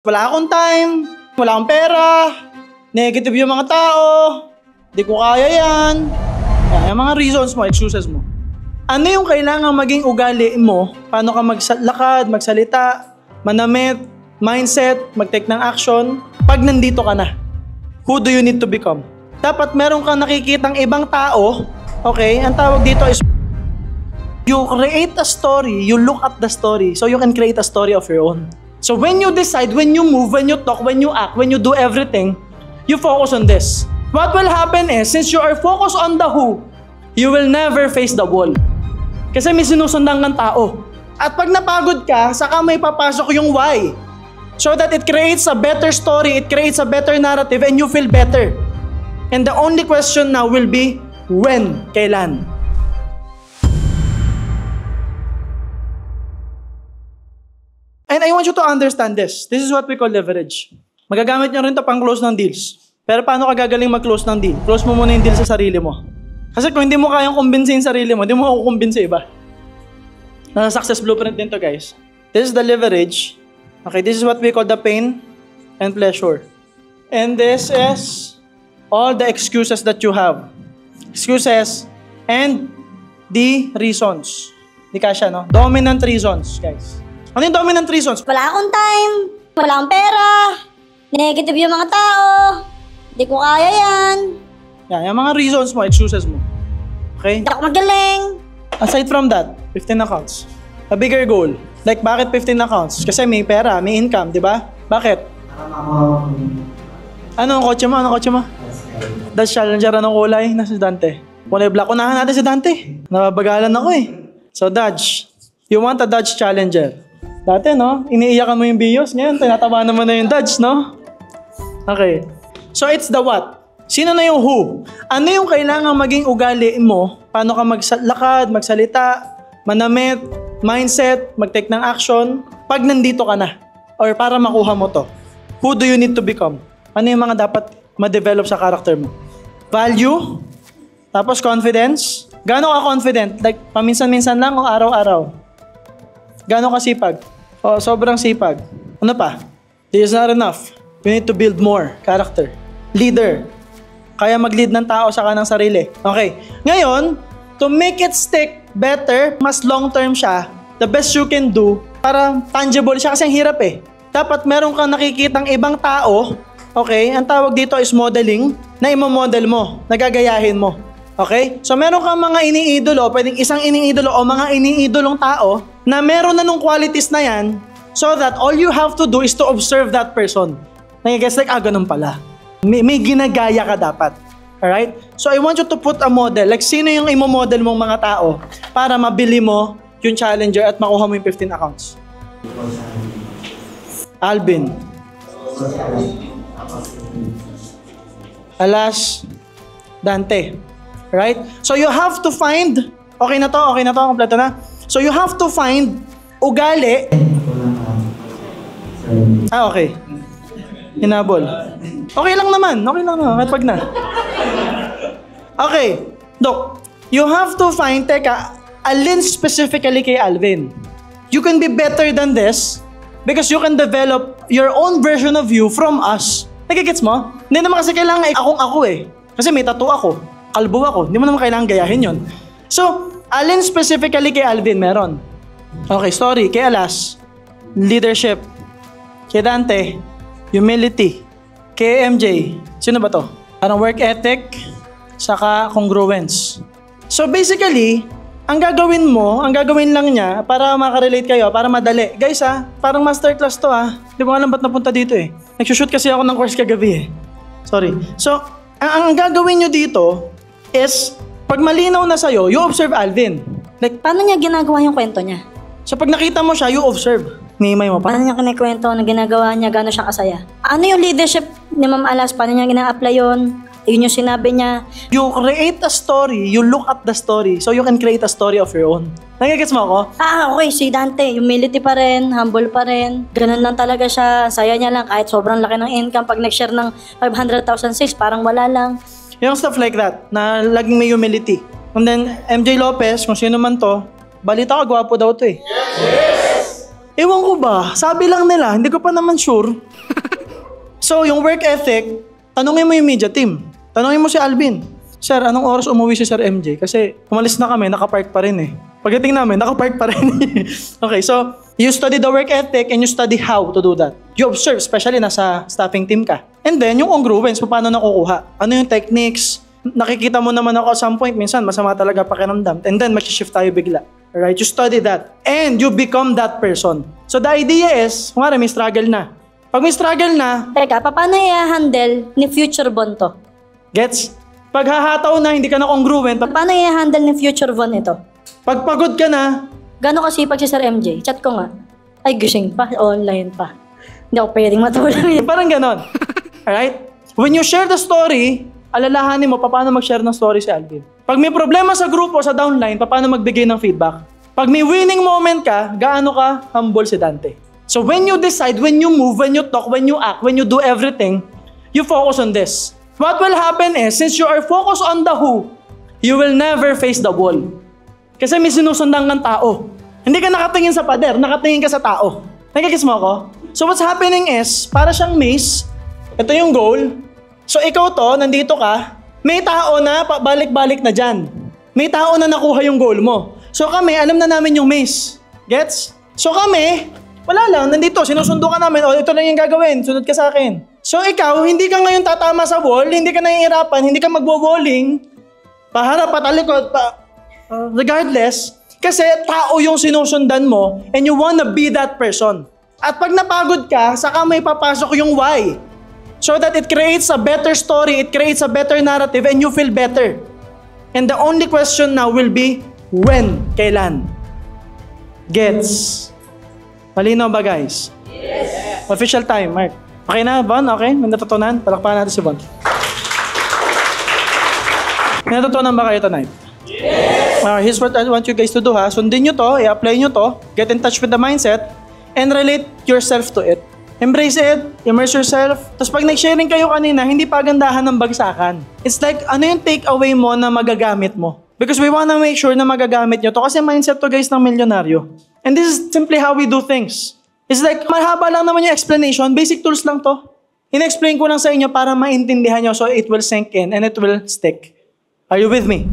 Wala akong time, wala akong pera, negative yung mga tao, di ko kaya yan. Yan, yung mga reasons mo, excuses mo. Ano yung kailangan maging ugali mo? Paano ka magsalakad, magsalita, manamit, mindset, mag-take ng action? Pag nandito ka na, who do you need to become? Dapat meron kang nakikitang ibang tao, okay? Ang tawag dito is you create a story, you look at the story, so you can create a story of your own. So when you decide, when you move, when you talk, when you act, when you do everything, you focus on this. What will happen is, since you are focused on the who, you will never face the wall. Kasi may sinusundan kang tao. At pag napagod ka, saka may papasok yung why. So that it creates a better story, it creates a better narrative, and you feel better. And the only question now will be, when? Kailan? And I want you to understand this. This is what we call leverage. Magagamit nyo rin ito pang close ng deals. Pero paano ka gagaling mag-close ng deal? Close mo muna yung deal sa sarili mo. Kasi kung hindi mo kayang kumbinsin yung sarili mo, hindi mo kukumbinsin iba. Nasa success blueprint din to, guys. This is the leverage. Okay, this is what we call the pain and pleasure. And this is all the excuses that you have. Excuses and the reasons. Di kasya, no? Dominant reasons, guys. Ano yung dominant reasons? Wala akong time, wala akong pera, negative yung mga tao, di ko kaya yan. Yan, yung mga reasons mo, excuses mo. Okay? Hindi ako magaling. Aside from that, 15 accounts. A bigger goal. Like, bakit 15 accounts? Kasi may pera, may income, di ba? Bakit? Ano ang kotse mo? Ano ang kotse mo? Dodge Challenger, anong kulay? Nasa si Dante. Kulay black. Unahan natin si Dante. Nababagalan ako eh. So, Dodge. You want a Dodge Challenger. Dati, no? Iniiyakan mo yung bios. Ngayon, tinatabanan mo na yung Dodge, no? Okay. So, it's the what. Sino na yung who? Ano yung kailangan maging ugali mo? Paano ka magsalakad, magsalita, manamit, mindset, mag-take ng action? Pag nandito ka na. Or para makuha mo to. Who do you need to become? Ano yung mga dapat ma-develop sa character mo? Value. Tapos confidence. Gaano ka confident? Like, paminsan-minsan lang o araw-araw? Gaano ka sipag? O, sobrang sipag. Ano pa? This is not enough. You need to build more character. Leader. Kaya mag-lead ng tao sa kanang sarili. Okay. Ngayon, to make it stick better, mas long-term siya, the best you can do, para tangible siya kasi ang hirap eh. Dapat meron kang nakikitang ibang tao, okay? Ang tawag dito is modeling, na imo-model mo, nagagayahin mo. Okay? So meron kang mga iniidolo, pwedeng isang iniidolo o mga iniidolong tao na meron na nung qualities na yan so that all you have to do is to observe that person. Nag-guess like, ganun pala. May ginagaya ka dapat. Alright? So I want you to put a model. Like, sino yung imo-model mong mga tao para mabili mo yung challenger at makuha mo yung 15 accounts? Alvin. Alas. Dante. Right? So you have to find, okay na to, kompleto na. So you have to find ugali. Okay. Hinabol. Okay lang naman, kahit pag na. Okay, Doc, you have to find, alin specifically kay Alvin. You can be better than this because you can develop your own version of you from us. Nagigets mo? Hindi naman kasi kailangan akong ako eh. Kasi may tattoo ako. Kalbo ako. Hindi mo naman kailangan gayahin yon. So, alin specifically kay Alvin meron? Okay, story. Kay Alas, leadership. Kay Dante, humility. Kay MJ, sino ba to? Parang work ethic, saka congruence. So basically, ang gagawin lang niya para makarelate kayo, para madali. Guys parang masterclass to Di ko alam ba't napunta dito eh. Nagsushoot kasi ako ng course kagabi eh. Sorry. So, ang gagawin nyo dito is, pag malinaw na sa'yo, you observe Alvin. Like, Paano niya ginagawa yung kwento niya? so pag nakita mo siya, you observe. Nihimay mo pa. Paano niya kinikwento na ginagawa niya, gano'n siya kasaya? Ano yung leadership ni Ma'am Alas? Paano niya gina-apply yun? Yun yung sinabi niya. You create a story, you look at the story, so you can create a story of your own. Nagigets mo ako? Okay, si Dante, humility pa rin, humble pa rin. Ganun lang talaga siya, saya niya lang kahit sobrang laki ng income. Pag nag-share ng 500,000 sales, parang wala lang. Yung stuff like that, na laging may humility. And then, MJ Lopez, kung sino man to, balita ko, gwapo daw to eh. Yes! Ewan ko ba, sabi lang nila, hindi ko pa naman sure. So, yung work ethic, tanungin mo yung media team. Tanungin mo si Alvin. Sir, anong oras umuwi si Sir MJ? Kasi umalis na kami, nakapark pa rin eh. Pagdating namin, nakapark pa rin. Okay, so you study the work ethic and you study how to do that. You observe, especially nasa staffing team ka. And then, yung congruence, paano nakukuha? Ano yung techniques? Nakikita mo naman ako at some point, minsan masama talaga pakiramdam. And then, mag-shift tayo bigla. Alright, you study that. And you become that person. So the idea is, kung may struggle na. Pag may struggle na, Teka, paano i-handle ni future Von to? gets? Pag hahataw na, hindi ka na congruent. Paano i-handle ni future Von ito? Pag pagod ka na, Gano'n kasipag si Sir MJ? Chat ko nga. Ay, gising pa. Online pa. Hindi ako pwedeng matulog. parang ganon. Alright? When you share the story, alalahanin mo paano mag-share ng story si Alvin. Pag may problema sa grupo, sa downline, paano magbigay ng feedback. Pag may winning moment ka, gaano ka humble si Dante. So when you decide, when you move, when you talk, when you act, when you do everything, you focus on this. What will happen is, since you are focused on the who, you will never face the wall. Kasi may sinusundan ng tao. Hindi ka nakatingin sa pader, nakatingin ka sa tao. Nagigis mo ako? So what's happening is, para siyang maze, ito yung goal. So ikaw to, nandito ka, may tao na balik-balik na dyan. May tao na nakuha yung goal mo. So kami, alam na namin yung maze. Gets? So kami, wala lang, nandito, sinusundo ka namin, o ito lang yung gagawin, sunod ka sa akin. So ikaw, hindi ka ngayon tatama sa wall, hindi ka nahihirapan, hindi ka magwo-walling, paharap, patalikod, regardless, kasi tao yung sinusundan mo and you wanna be that person. At pag napagod ka, saka may papasok yung why. So that it creates a better story, it creates a better narrative, and you feel better. And the only question now will be, when? Kailan? Gets? Malinaw ba guys? Yes! Official time, Mark. Okay na, Von? Okay? May natutunan? Palakpakan natin si Von. May natutunan ba kayo tonight? Yes! Here's what I want you guys to do ha. Sundin nyo to, i-apply nyo to, get in touch with the mindset, and relate yourself to it. Embrace it, immerse yourself. Tapos pag nag-sharing kayo kanina, hindi pa gandahan ng bagsakan. It's like, ano yung takeaway mo na magagamit mo? Because we wanna make sure na magagamit nyo to kasi mindset to guys ng milyonaryo. And this is simply how we do things. It's like, mahaba lang naman yung explanation, basic tools lang to. In-explain ko lang sa inyo para maintindihan nyo so it will sink in and it will stick. Are you with me?